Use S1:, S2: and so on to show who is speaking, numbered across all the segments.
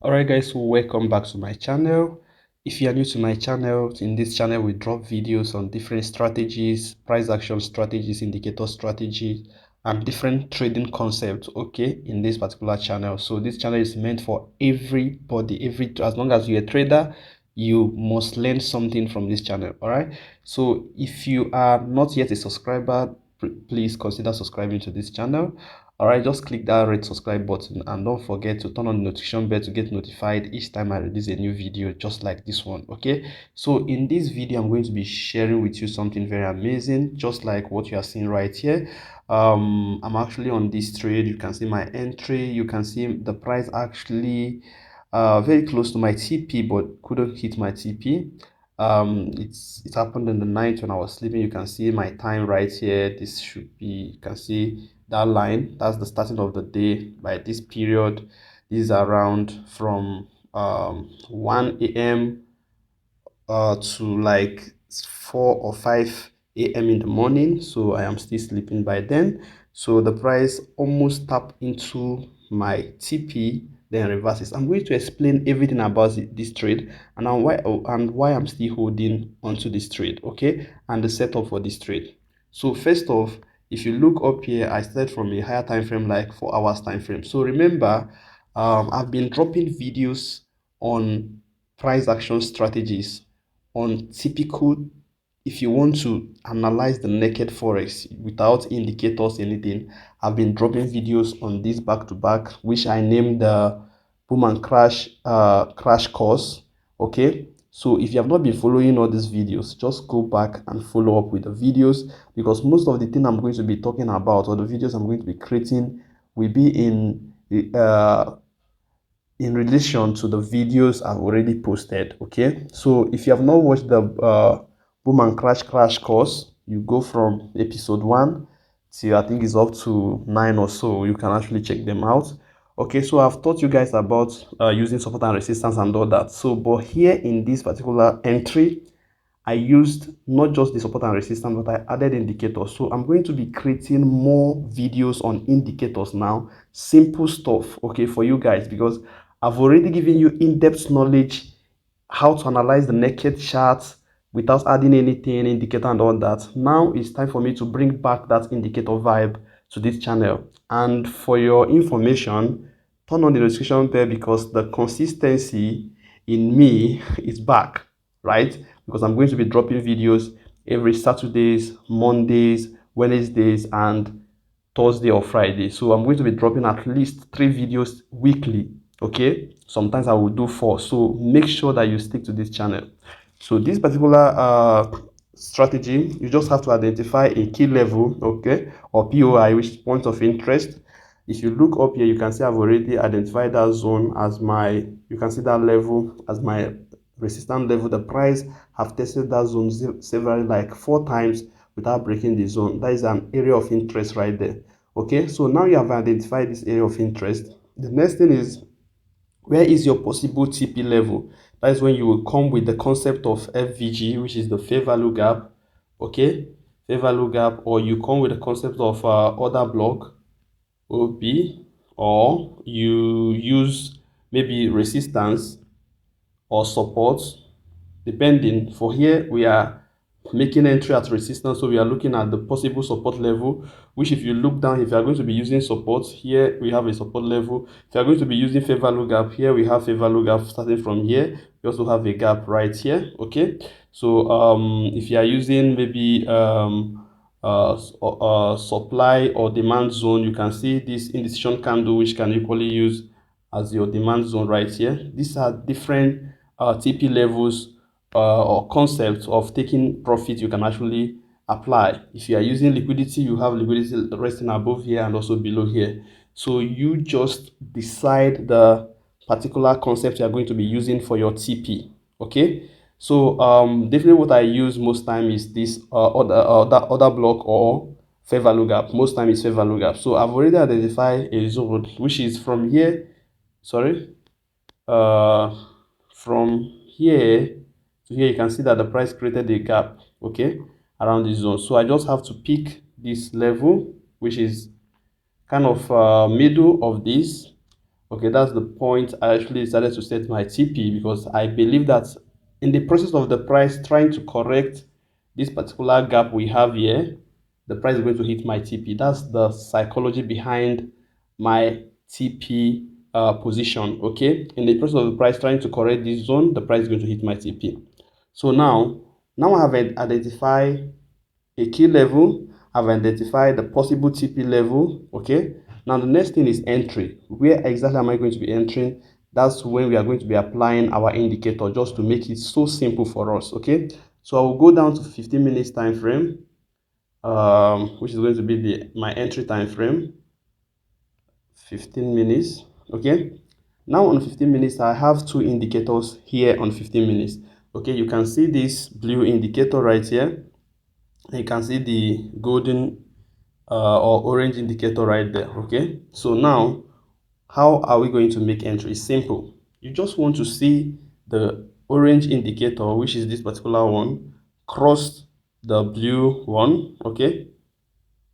S1: Alright guys, welcome back to my channel. If you are new to my channel, in this channel we drop videos on different strategies, price action strategies, indicator strategies, and different trading concepts, okay, in this particular channel. So this channel is meant for everybody, as long as you're a trader, you must learn something from this channel. All right, so if you are not yet a subscriber, please consider subscribing to this channel. All right, just click that red subscribe button and don't forget to turn on the notification bell to get notified each time I release a new video just like this one. Okay, so in this video I'm going to be sharing with you something very amazing, just like what you are seeing right here. I'm actually on this trade. You can see my entry, you can see the price actually very close to my TP but couldn't hit my TP. It happened in the night when I was sleeping. You can see my time right here. This should be, you can see that line, that's the starting of the day. By this period, this is around from 1 a.m to like 4 or 5 a.m in the morning, so I am still sleeping by then. So the price almost tapped into my TP, then reverses. I'm going to explain everything about this trade and why I'm still holding onto this trade, okay, and the setup for this trade. So first off, if you look up here, I started from a higher time frame, like 4 hours time frame. So remember, I've been dropping videos on price action strategies, on typical, if you want to analyze the naked forex without indicators, anything. I've been dropping videos on this back to back, which I named the boom and crash course. Okay, so if you have not been following all these videos, just go back and follow up with the videos, because most of the thing I'm going to be talking about, or the videos I'm going to be creating, will be in relation to the videos I've already posted. Okay, so if you have not watched the boom and crash course, you go from episode 1 till I think it's up to 9 or so. You can actually check them out. Okay, so I've taught you guys about using support and resistance and all that. So but here in this particular entry, I used not just the support and resistance, but I added indicators. So I'm going to be creating more videos on indicators now. Simple stuff, okay, for you guys, because I've already given you in-depth knowledge how to analyze the naked charts without adding anything, indicator and all that. Now it's time for me to bring back that indicator vibe to this channel. And for your information, turn on the notification bell, because the consistency in me is back, right? Because I'm going to be dropping videos every Saturdays, Mondays, Wednesdays, and Thursday or Friday. So I'm going to be dropping at least 3 videos weekly. Okay, sometimes I will do 4. So make sure that you stick to this channel. So this particular strategy, you just have to identify a key level, okay, or POI, which is point of interest. If you look up here, you can see I've already identified that zone as my, you can see that level as my resistance level. The price have tested that zone several, like 4 times without breaking the zone. That is an area of interest right there. Okay, so now you have identified this area of interest. The next thing is, where is your possible TP level? That is when you will come with the concept of FVG, which is the fair value gap. Okay, fair value gap, or you come with the concept of order block, OP, or you use maybe resistance or support, depending. For here we are making entry at resistance, so we are looking at the possible support level, which if you look down, if you are going to be using support, here we have a support level. If you are going to be using fair value gap, here we have fair value gap starting from here. We also have a gap right here. Okay, so if you are using maybe supply or demand zone, you can see this indecision candle, which can equally use as your demand zone right here. These are different TP levels or concepts of taking profit you can actually apply. If you are using liquidity, you have liquidity resting above here and also below here. So you just decide the particular concept you are going to be using for your TP. Okay, so definitely what I use most time is this other block or fair value gap. Most time is fair value gap. So I've already identified a zone which is from here, sorry, uh from here to here. You can see that the price created a gap, okay, around this zone. So I just have to pick this level, which is kind of middle of this. Okay, that's the point I actually decided to set my TP, because I believe that in the process of the price trying to correct this particular gap we have here, the price is going to hit my TP. That's the psychology behind my TP position. Okay, in the process of the price trying to correct this zone, the price is going to hit my TP. So now I have identified a key level. I've identified the possible TP level. Okay, now the next thing is entry. Where exactly am I going to be entering? That's when we are going to be applying our indicator, just to make it so simple for us. Okay, so I will go down to 15 minutes time frame, which is going to be my entry time frame. 15 minutes. Okay, now on 15 minutes I have two indicators here on 15 minutes. Okay, you can see this blue indicator right here. You can see the golden or orange indicator right there. Okay, so now how are we going to make entry? It's simple. You just want to see the orange indicator, which is this particular one, cross the blue one. Okay,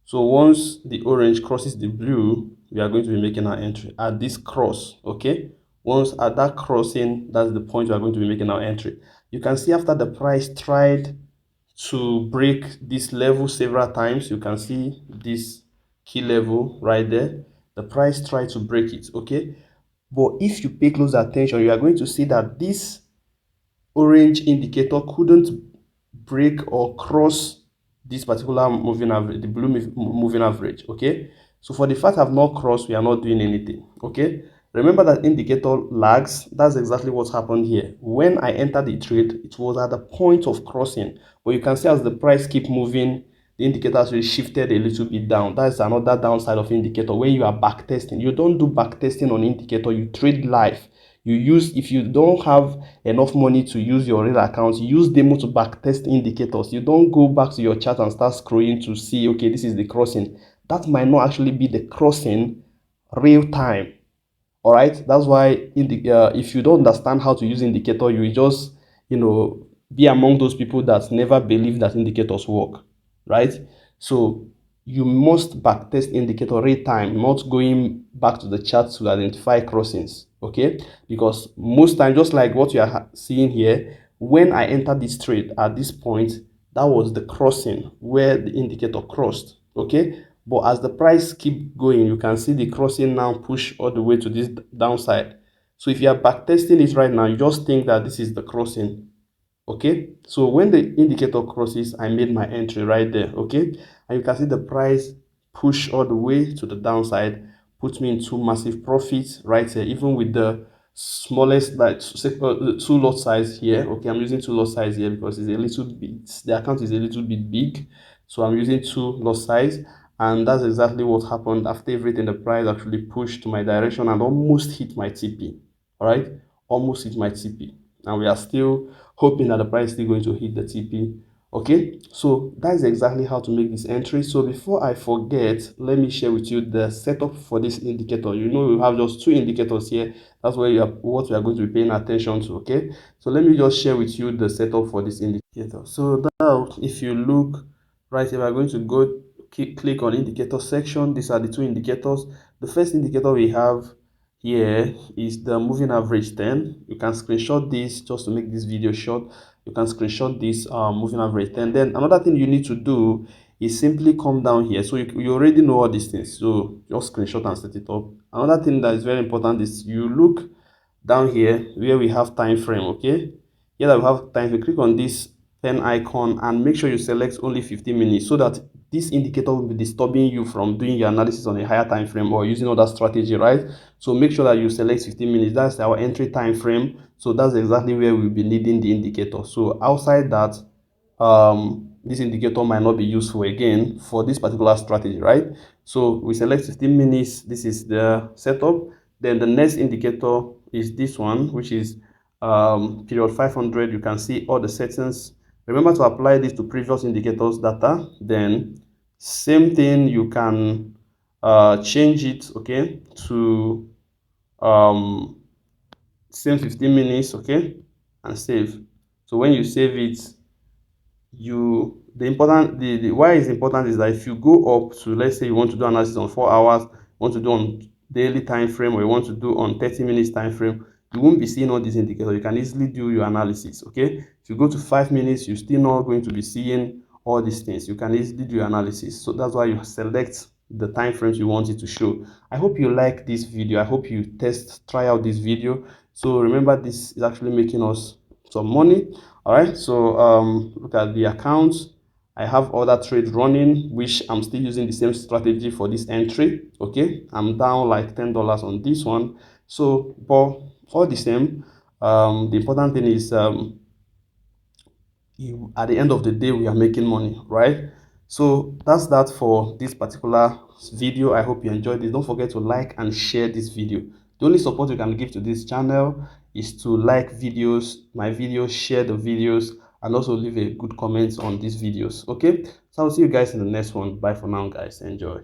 S1: so once the orange crosses the blue, we are going to be making our entry at this cross. Okay, once at that crossing, that's the point we are going to be making our entry. You can see after the price tried to break this level several times, you can see this key level right there, the price tried to break it. Okay, but if you pay close attention, you are going to see that this orange indicator couldn't break or cross this particular moving average, the blue moving average. Okay, so for the fact I've not crossed, we are not doing anything. Okay, remember that indicator lags. That's exactly what happened here. When I entered the trade, it was at the point of crossing, but you can see as the price keep moving, the indicator actually shifted a little bit down. That's another downside of indicator. When you are back testing, you don't do back testing on indicator, you trade live. You use, if you don't have enough money to use your real account, use demo to back test indicators. You don't go back to your chart and start scrolling to see, okay, this is the crossing. That might not actually be the crossing real time. All right, that's why if you don't understand how to use indicator, you will just, be among those people that never believe that indicators work, right? So you must backtest indicator real time, not going back to the chart to identify crossings. Okay, because most time, just like what you are seeing here, when I entered this trade at this point, that was the crossing where the indicator crossed. Okay, but as the price keep going, you can see the crossing now push all the way to this downside. So if you are backtesting it right now, you just think that this is the crossing. Okay, so when the indicator crosses, I made my entry right there. Okay, and you can see the price push all the way to the downside, put me into massive profits right here, even with the smallest, like two lot size here. Okay, I'm using two lot size here because it's a little bit, the account is a little bit big, so I'm using two lot size. And that's exactly what happened. After everything, the price actually pushed to my direction and almost hit my TP. All right, almost hit my TP, and we are still hoping that the price is still going to hit the TP. Okay, so that is exactly how to make this entry. So before I forget, let me share with you the setup for this indicator. You know, we have just two indicators here. That's where what we are going to be paying attention to. Okay, so let me just share with you the setup for this indicator. So now if you look right here, we are going to go click on indicator section. These are the two indicators. The first indicator we have here is the moving average 10. You can screenshot this just to make this video short. You can screenshot this moving average 10. Then another thing you need to do is simply come down here. So you already know all these things, so just screenshot and set it up. Another thing that is very important is you look down here where we have time frame. Okay, here that we have time frame, click on this pen icon and make sure you select only 15 minutes, so that this indicator will be disturbing you from doing your analysis on a higher time frame or using other strategy, right? So make sure that you select 15 minutes. That's our entry time frame. So that's exactly where we'll be needing the indicator. So outside that, this indicator might not be useful again for this particular strategy, right? So we select 15 minutes. This is the setup. Then the next indicator is this one, which is period 500. You can see all the settings. Remember to apply this to previous indicators data. Then same thing, you can change it, okay, to same 15 minutes, okay, and save. So when you save it, the why is important is that if you go up to, let's say you want to do analysis on 4 hours, want to do on daily time frame or you want to do on 30 minutes time frame, you won't be seeing all these indicators. You can easily do your analysis. Okay, if you go to 5 minutes, you're still not going to be seeing all these things. You can easily do your analysis. So that's why you select the time frames you want it to show. I hope you like this video. I hope you try out this video. So remember, this is actually making us some money. All right, so look at the accounts. I have other trades running, which I'm still using the same strategy for this entry. Okay, I'm down like $10 on this one. So, but all the same, the important thing is at the end of the day, we are making money, right? So that's that for this particular video. I hope you enjoyed it. Don't forget to like and share this video. The only support you can give to this channel is to like my videos, share the videos, and also leave a good comment on these videos. Okay, so I'll see you guys in the next one. Bye for now, guys. Enjoy.